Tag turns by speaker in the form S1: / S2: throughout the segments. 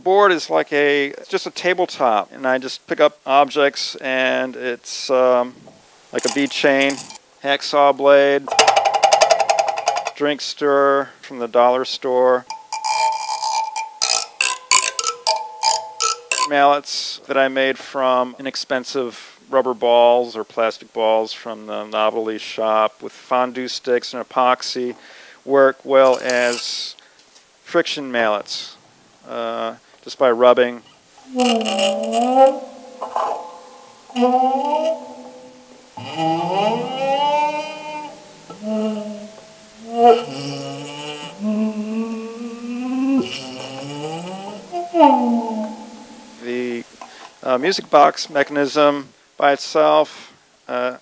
S1: board is like just a tabletop, and I just pick up objects, and it's like a bead chain, hacksaw blade, drink stirrer from the dollar store, mallets that I made from inexpensive rubber balls or plastic balls from the novelty shop with fondue sticks and epoxy, work well as friction mallets, just by rubbing. The music box mechanism by itself, it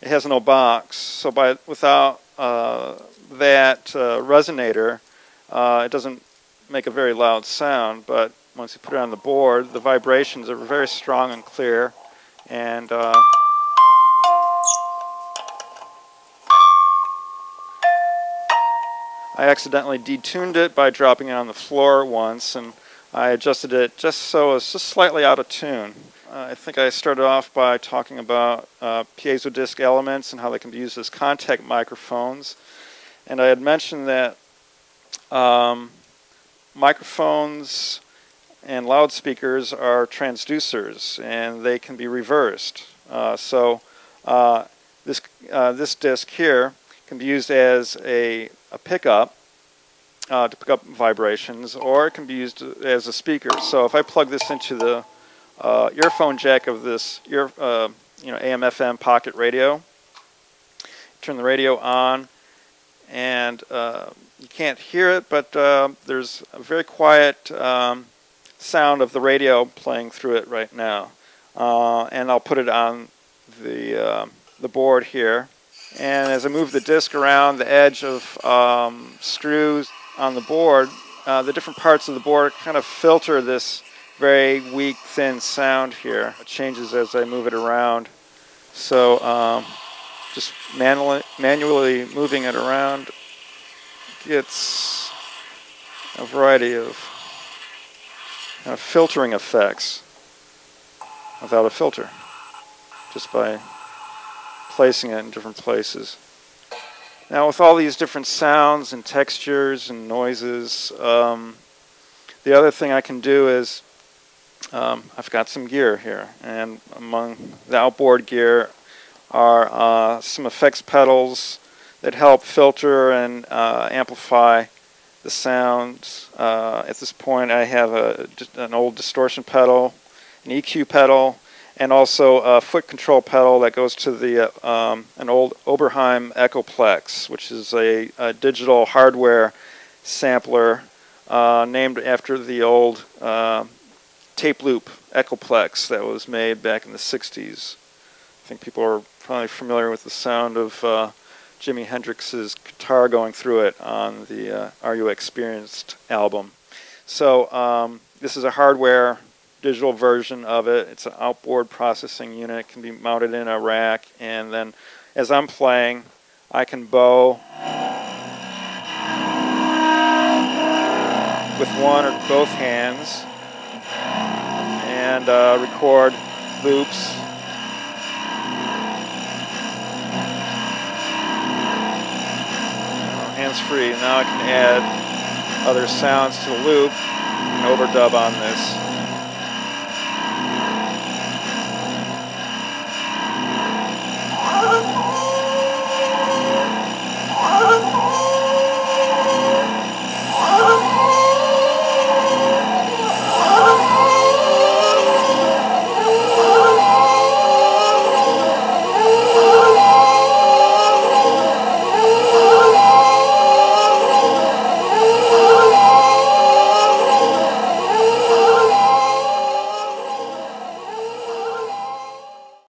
S1: has no box, so without that resonator, it doesn't make a very loud sound, but once you put it on the board, the vibrations are very strong and clear, and I accidentally detuned it by dropping it on the floor once, and I adjusted it just so it's just slightly out of tune. I think I started off by talking about piezo disc elements and how they can be used as contact microphones. And I had mentioned that microphones and loudspeakers are transducers, and they can be reversed. This disc here can be used as a pickup to pick up vibrations, or it can be used as a speaker. So if I plug this into the earphone jack of this AM/FM pocket radio, turn the radio on, and you can't hear it, but there's a very quiet sound of the radio playing through it right now. And I'll put it on the board here. And as I move the disc around the edge of screws on the board, the different parts of the board kind of filter this very weak, thin sound here. It changes as I move it around. So just manually moving it around gets a variety of kind of filtering effects without a filter, just by placing it in different places. Now, with all these different sounds and textures and noises, the other thing I can do is I've got some gear here, and among the outboard gear are some effects pedals that help filter and amplify the sounds. At this point, I have an old distortion pedal, an EQ pedal, and also a foot control pedal that goes to the an old Oberheim Echoplex, which is a digital hardware sampler named after the old tape loop Echoplex that was made back in the 60s. I think people are probably familiar with the sound of Jimi Hendrix's guitar going through it on the Are You Experienced album. So this is a hardware digital version of it. It's an outboard processing unit. It can be mounted in a rack, and then as I'm playing, I can bow with one or both hands and record loops. Hands-free. Now I can add other sounds to the loop and overdub on this.